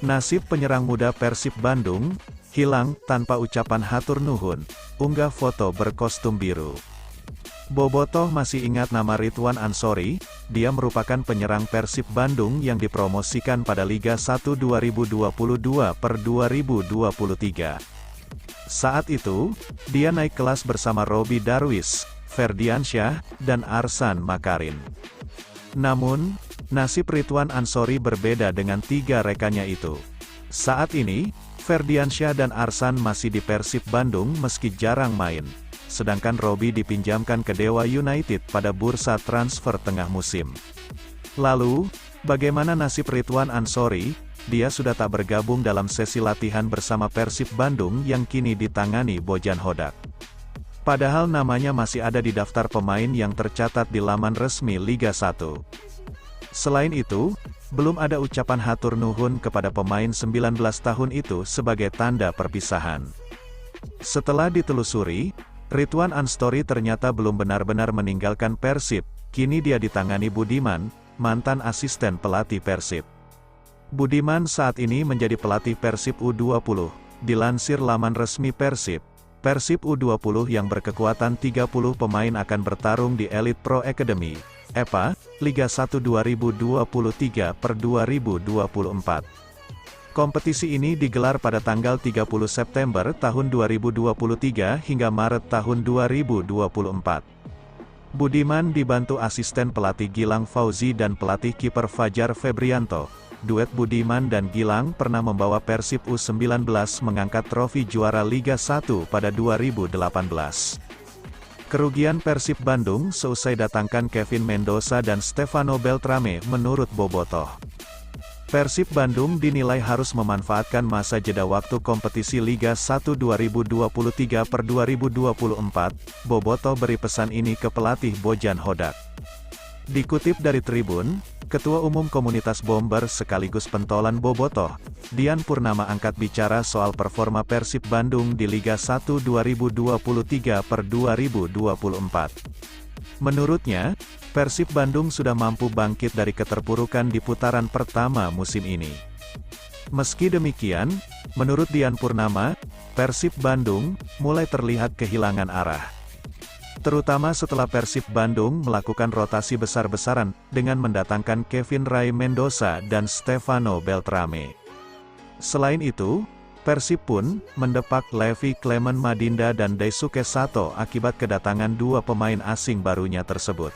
Nasib penyerang muda Persib Bandung, hilang tanpa ucapan hatur nuhun, unggah foto berkostum biru. Bobotoh masih ingat nama Ridwan Ansori, dia merupakan penyerang Persib Bandung yang dipromosikan pada Liga 1 2022 per 2023. Saat itu, dia naik kelas bersama Robby Darwish, Ferdiansyah, dan Arsan Makarin. Namun, nasib Ridwan Ansori berbeda dengan tiga rekannya itu. Saat ini, Ferdiansyah dan Arsan masih di Persib Bandung meski jarang main. Sedangkan Robby dipinjamkan ke Dewa United pada bursa transfer tengah musim. Lalu, bagaimana nasib Ridwan Ansori? Dia sudah tak bergabung dalam sesi latihan bersama Persib Bandung yang kini ditangani Bojan Hodak. Padahal namanya masih ada di daftar pemain yang tercatat di laman resmi Liga 1. Selain itu, belum ada ucapan hatur nuhun kepada pemain 19 tahun itu sebagai tanda perpisahan. Setelah ditelusuri, Ridwan Ansori ternyata belum benar-benar meninggalkan Persib, kini dia ditangani Budiman, mantan asisten pelatih Persib. Budiman saat ini menjadi pelatih Persib U20, dilansir laman resmi Persib. Persib U20 yang berkekuatan 30 pemain akan bertarung di Elite Pro Academy, EPA, Liga 1 2023 per 2024. Kompetisi ini digelar pada tanggal 30 September tahun 2023 hingga Maret tahun 2024. Budiman dibantu asisten pelatih Gilang Fauzi dan pelatih kiper Fajar Febrianto. Duet Budiman dan Gilang pernah membawa Persib U19 mengangkat trofi juara Liga 1 pada 2018. Kerugian Persib Bandung seusai datangkan Kevin Mendoza dan Stefano Beltrame menurut Bobotoh. Persib Bandung dinilai harus memanfaatkan masa jeda waktu kompetisi Liga 1 2023 per 2024, Bobotoh beri pesan ini ke pelatih Bojan Hodak. Dikutip dari Tribun, Ketua Umum Komunitas Bomber sekaligus pentolan Bobotoh, Dian Purnama angkat bicara soal performa Persib Bandung di Liga 1 2023 per 2024. Menurutnya, Persib Bandung sudah mampu bangkit dari keterpurukan di putaran pertama musim ini. Meski demikian, menurut Dian Purnama, Persib Bandung mulai terlihat kehilangan arah. Terutama setelah Persib Bandung melakukan rotasi besar-besaran dengan mendatangkan Kevin Ray Mendoza dan Stefano Beltrame. Selain itu, Persib pun mendepak Levi Clement Madinda dan Daisuke Sato akibat kedatangan dua pemain asing barunya tersebut.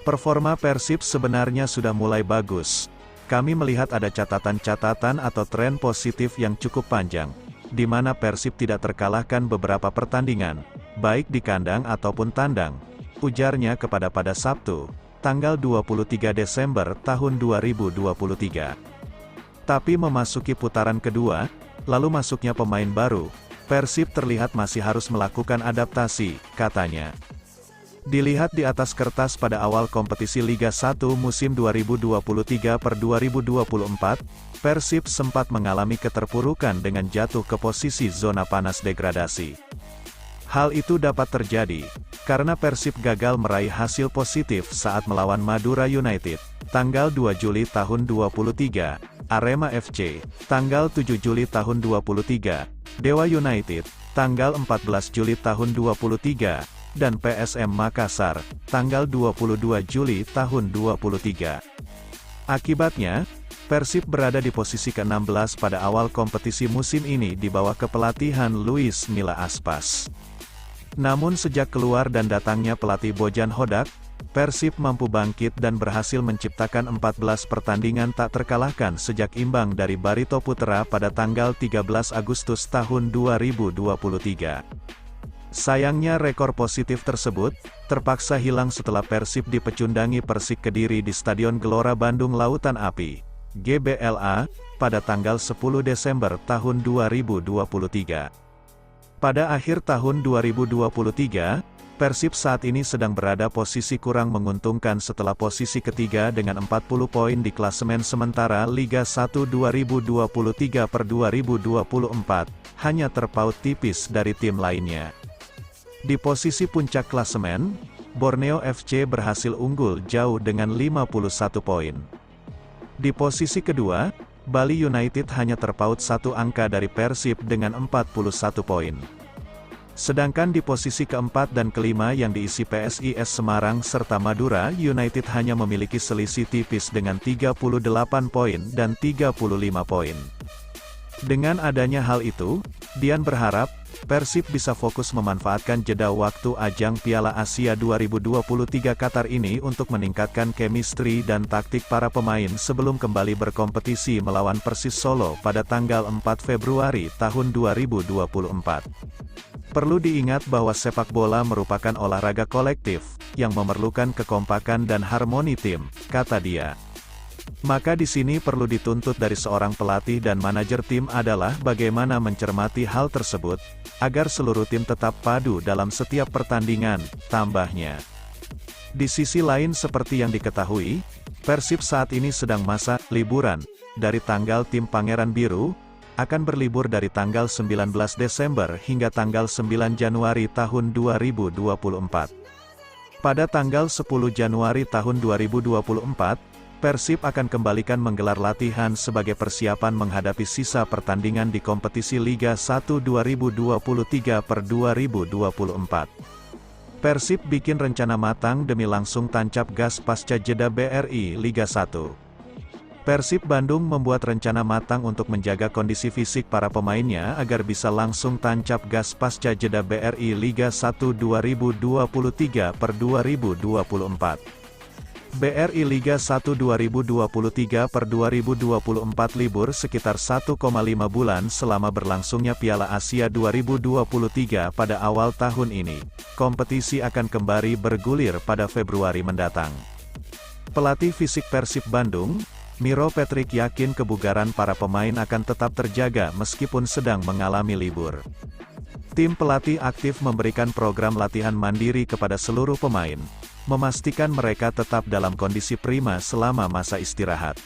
Performa Persib sebenarnya sudah mulai bagus. Kami melihat ada catatan-catatan atau tren positif yang cukup panjang, di mana Persib tidak terkalahkan beberapa pertandingan, baik di kandang ataupun tandang, ujarnya pada Sabtu, tanggal 23 Desember tahun 2023. Tapi memasuki putaran kedua, lalu masuknya pemain baru, Persib terlihat masih harus melakukan adaptasi, katanya. Dilihat di atas kertas pada awal kompetisi Liga 1 musim 2023 per 2024, Persib sempat mengalami keterpurukan dengan jatuh ke posisi zona panas degradasi. Hal itu dapat terjadi, karena Persib gagal meraih hasil positif saat melawan Madura United, tanggal 2 Juli tahun 2023, Arema FC, tanggal 7 Juli tahun 2023, Dewa United, tanggal 14 Juli tahun 2023, dan PSM Makassar, tanggal 22 Juli tahun 2023. Akibatnya, Persib berada di posisi ke-16 pada awal kompetisi musim ini di bawah kepelatihan Luis Milla Aspas. Namun sejak keluar dan datangnya pelatih Bojan Hodak, Persib mampu bangkit dan berhasil menciptakan 14 pertandingan tak terkalahkan sejak imbang dari Barito Putra pada tanggal 13 Agustus tahun 2023. Sayangnya rekor positif tersebut terpaksa hilang setelah Persib dipecundangi Persik Kediri di Stadion Gelora Bandung Lautan Api, GBLA, pada tanggal 10 Desember tahun 2023. Pada akhir tahun 2023, Persib saat ini sedang berada posisi kurang menguntungkan setelah posisi ketiga dengan 40 poin di klasemen sementara Liga 1 2023/2024, hanya terpaut tipis dari tim lainnya. Di posisi puncak klasemen, Borneo FC berhasil unggul jauh dengan 51 poin. Di posisi kedua, Bali United hanya terpaut satu angka dari Persib dengan 41 poin. Sedangkan di posisi keempat dan kelima yang diisi PSIS Semarang serta Madura United hanya memiliki selisih tipis dengan 38 poin dan 35 poin. Dengan adanya hal itu, Dian berharap, Persib bisa fokus memanfaatkan jeda waktu ajang Piala Asia 2023 Qatar ini untuk meningkatkan chemistry dan taktik para pemain sebelum kembali berkompetisi melawan Persis Solo pada tanggal 4 Februari tahun 2024. Perlu diingat bahwa sepak bola merupakan olahraga kolektif, yang memerlukan kekompakan dan harmoni tim, kata dia. Maka di sini perlu dituntut dari seorang pelatih dan manajer tim adalah bagaimana mencermati hal tersebut, agar seluruh tim tetap padu dalam setiap pertandingan, tambahnya. Di sisi lain seperti yang diketahui, Persib saat ini sedang masa liburan, dari tanggal tim Pangeran Biru, akan berlibur dari tanggal 19 Desember hingga tanggal 9 Januari tahun 2024. Pada tanggal 10 Januari tahun 2024, Persib akan kembalikan menggelar latihan sebagai persiapan menghadapi sisa pertandingan di kompetisi Liga 1 2023/2024. Persib bikin rencana matang demi langsung tancap gas pasca jeda BRI Liga 1. Persib Bandung membuat rencana matang untuk menjaga kondisi fisik para pemainnya agar bisa langsung tancap gas pasca jeda BRI Liga 1 2023/2024. BRI Liga 1 2023/2024 libur sekitar 1,5 bulan selama berlangsungnya Piala Asia 2023 pada awal tahun ini. Kompetisi akan kembali bergulir pada Februari mendatang. Pelatih fisik Persib Bandung, Miro Patrick yakin kebugaran para pemain akan tetap terjaga meskipun sedang mengalami libur. Tim pelatih aktif memberikan program latihan mandiri kepada seluruh pemain, memastikan mereka tetap dalam kondisi prima selama masa istirahat.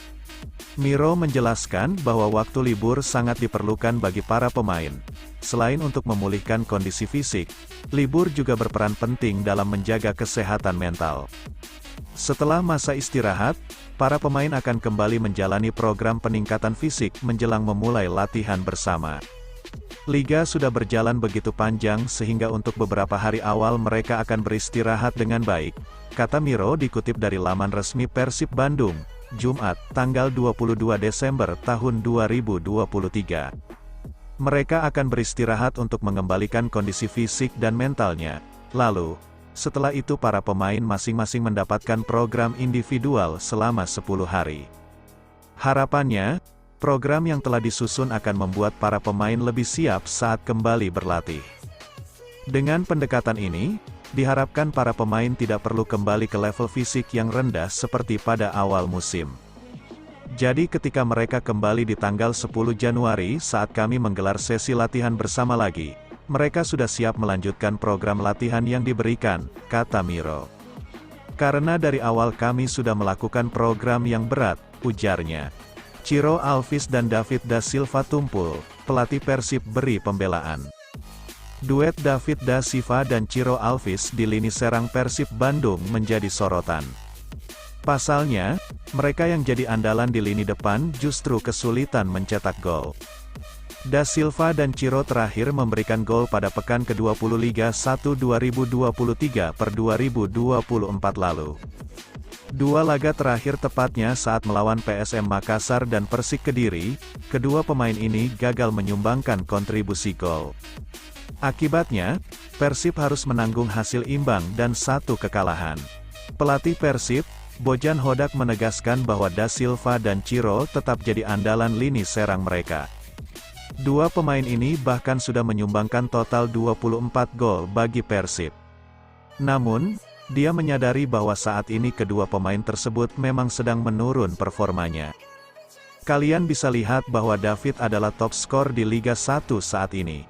Miro menjelaskan bahwa waktu libur sangat diperlukan bagi para pemain. Selain untuk memulihkan kondisi fisik, libur juga berperan penting dalam menjaga kesehatan mental. Setelah masa istirahat, para pemain akan kembali menjalani program peningkatan fisik menjelang memulai latihan bersama. Liga sudah berjalan begitu panjang sehingga untuk beberapa hari awal mereka akan beristirahat dengan baik, kata Miro dikutip dari laman resmi Persib Bandung, Jumat, tanggal 22 Desember tahun 2023. Mereka akan beristirahat untuk mengembalikan kondisi fisik dan mentalnya. Lalu, setelah itu para pemain masing-masing mendapatkan program individual selama 10 hari. Harapannya, program yang telah disusun akan membuat para pemain lebih siap saat kembali berlatih. Dengan pendekatan ini, diharapkan para pemain tidak perlu kembali ke level fisik yang rendah seperti pada awal musim. Jadi ketika mereka kembali di tanggal 10 Januari saat kami menggelar sesi latihan bersama lagi, mereka sudah siap melanjutkan program latihan yang diberikan, kata Miro. Karena dari awal kami sudah melakukan program yang berat, ujarnya. Ciro Alves dan David da Silva tumpul, pelatih Persib beri pembelaan. Duet David da Silva dan Ciro Alves di lini serang Persib Bandung menjadi sorotan. Pasalnya, mereka yang jadi andalan di lini depan justru kesulitan mencetak gol. Da Silva dan Ciro terakhir memberikan gol pada pekan ke-20 Liga 1 2023/2024 lalu. Dua laga terakhir tepatnya saat melawan PSM Makassar dan Persik Kediri, kedua pemain ini gagal menyumbangkan kontribusi gol. Akibatnya, Persib harus menanggung hasil imbang dan satu kekalahan. Pelatih Persib, Bojan Hodak menegaskan bahwa Da Silva dan Ciro tetap jadi andalan lini serang mereka. Dua pemain ini bahkan sudah menyumbangkan total 24 gol bagi Persib. Namun, dia menyadari bahwa saat ini kedua pemain tersebut memang sedang menurun performanya. Kalian bisa lihat bahwa David adalah top skor di Liga 1 saat ini.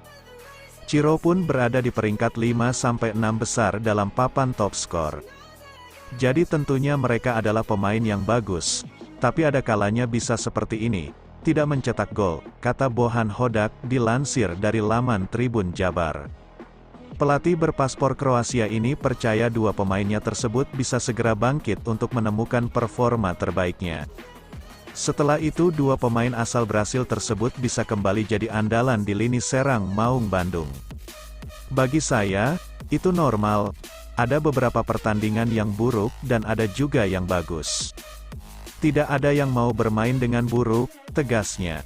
Ciro pun berada di peringkat 5-6 besar dalam papan top skor. Jadi tentunya mereka adalah pemain yang bagus, tapi ada kalanya bisa seperti ini, tidak mencetak gol, kata Bojan Hodak, dilansir dari laman Tribun Jabar. Pelatih berpaspor Kroasia ini percaya dua pemainnya tersebut bisa segera bangkit untuk menemukan performa terbaiknya. Setelah itu dua pemain asal Brasil tersebut bisa kembali jadi andalan di lini serang Maung Bandung. Bagi saya, itu normal, ada beberapa pertandingan yang buruk dan ada juga yang bagus. Tidak ada yang mau bermain dengan buruk, tegasnya.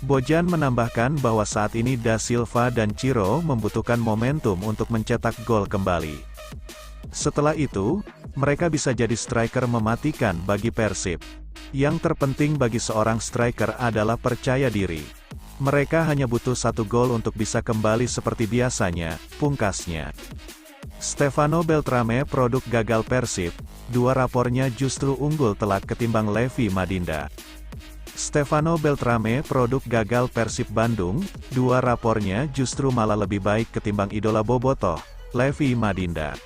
Bojan menambahkan bahwa saat ini Da Silva dan Ciro membutuhkan momentum untuk mencetak gol kembali. Setelah itu, mereka bisa jadi striker mematikan bagi Persib. Yang terpenting bagi seorang striker adalah percaya diri. Mereka hanya butuh satu gol untuk bisa kembali seperti biasanya, pungkasnya. Stefano Beltrame produk gagal Persib, dua rapornya justru unggul telak ketimbang Levi Madinda. Stefano Beltrame produk gagal Persib Bandung, dua rapornya justru malah lebih baik ketimbang idola bobotoh, Levi Madinda.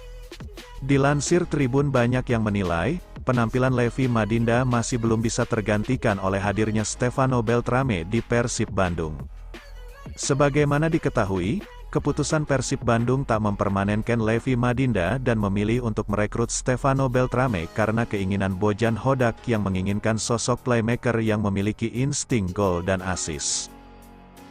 Dilansir Tribun banyak yang menilai, penampilan Levi Madinda masih belum bisa tergantikan oleh hadirnya Stefano Beltrame di Persib Bandung. Sebagaimana diketahui, keputusan Persib Bandung tak mempermanenkan Levi Madinda dan memilih untuk merekrut Stefano Beltrame karena keinginan Bojan Hodak yang menginginkan sosok playmaker yang memiliki insting gol dan assist.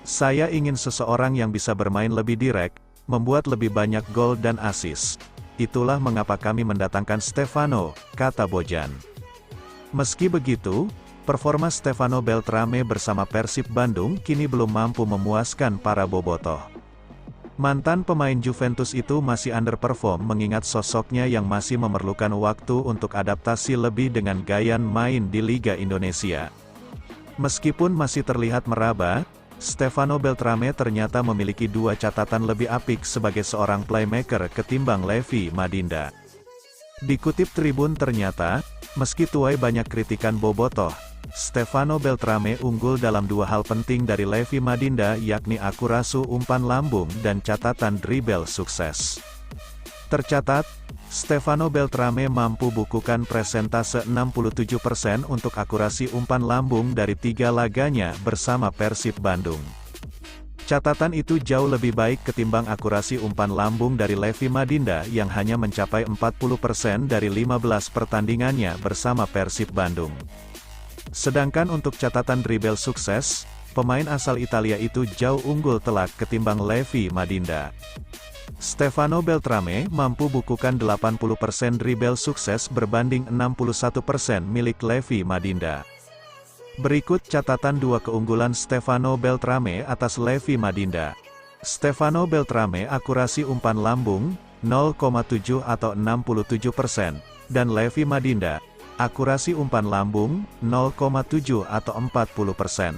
Saya ingin seseorang yang bisa bermain lebih direct, membuat lebih banyak gol dan assist. Itulah mengapa kami mendatangkan Stefano, kata Bojan. Meski begitu, performa Stefano Beltrame bersama Persib Bandung kini belum mampu memuaskan para bobotoh. Mantan pemain Juventus itu masih underperform mengingat sosoknya yang masih memerlukan waktu untuk adaptasi lebih dengan gaya main di Liga Indonesia. Meskipun masih terlihat meraba, Stefano Beltrame ternyata memiliki dua catatan lebih apik sebagai seorang playmaker ketimbang Levi Madinda. Dikutip Tribun ternyata, meski tuai banyak kritikan bobotoh, Stefano Beltrame unggul dalam dua hal penting dari Levi Madinda yakni akurasi umpan lambung dan catatan dribble sukses. Tercatat, Stefano Beltrame mampu bukukan presentase 67% untuk akurasi umpan lambung dari 3 laganya bersama Persib Bandung. Catatan itu jauh lebih baik ketimbang akurasi umpan lambung dari Levi Madinda yang hanya mencapai 40% dari 15 pertandingannya bersama Persib Bandung. Sedangkan untuk catatan dribble sukses, pemain asal Italia itu jauh unggul telak ketimbang Levi Madinda. Stefano Beltrame mampu bukukan 80% dribble sukses berbanding 61% milik Levi Madinda. Berikut catatan dua keunggulan Stefano Beltrame atas Levi Madinda. Stefano Beltrame akurasi umpan lambung, 0,7 atau 67%, dan Levi Madinda, akurasi umpan lambung, 0,7 atau 40%.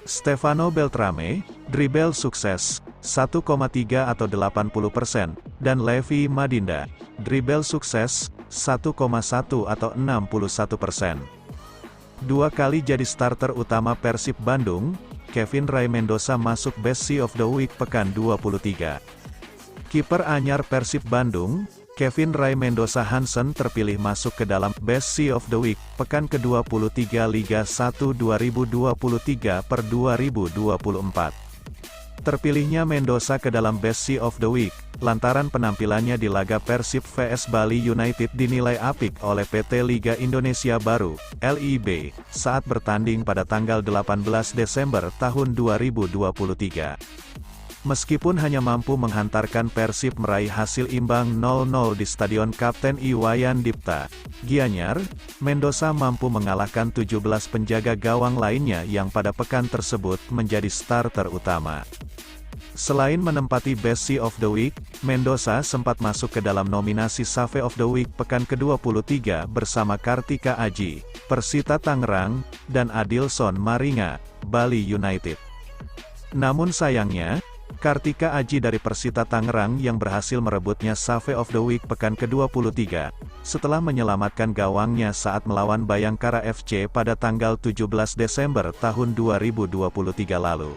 Stefano Beltrame, dribble sukses, 1,3 atau 80%, dan Levi Madinda, dribble sukses, 1,1 atau 61%. Dua kali jadi starter utama Persib Bandung, Kevin Ray Mendoza masuk Best C of the Week pekan 23. Kiper anyar Persib Bandung, Kevin Ray Mendoza Hansen terpilih masuk ke dalam Best C of the Week pekan ke-23 Liga 1 2023/2024. Terpilihnya Mendoza ke dalam Best C of the Week, lantaran penampilannya di laga Persib vs Bali United dinilai apik oleh PT Liga Indonesia Baru, LIB, saat bertanding pada tanggal 18 Desember tahun 2023. Meskipun hanya mampu menghantarkan Persib meraih hasil imbang 0-0 di Stadion Kapten Iwayan Dipta, Gianyar, Mendoza mampu mengalahkan 17 penjaga gawang lainnya yang pada pekan tersebut menjadi starter utama. Selain menempati Best Sea of the Week, Mendoza sempat masuk ke dalam nominasi Save of the Week pekan ke-23 bersama Kartika Aji, Persita Tangerang, dan Adilson Maringa, Bali United. Namun sayangnya, Kartika Aji dari Persita Tangerang yang berhasil merebutnya Save of the Week pekan ke-23, setelah menyelamatkan gawangnya saat melawan Bayangkara FC pada tanggal 17 Desember tahun 2023 lalu.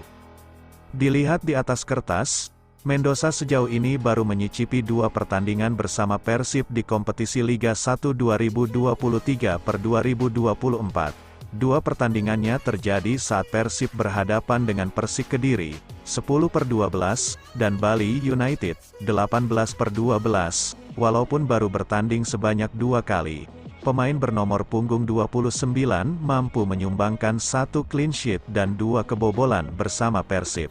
Dilihat di atas kertas, Mendoza sejauh ini baru menyicipi 2 pertandingan bersama Persib di kompetisi Liga 1 2023/2024. 2 pertandingannya terjadi saat Persib berhadapan dengan Persik Kediri, 10/12, dan Bali United, 18/12, walaupun baru bertanding sebanyak 2 kali. Pemain bernomor punggung 29 mampu menyumbangkan 1 clean sheet dan 2 kebobolan bersama Persib.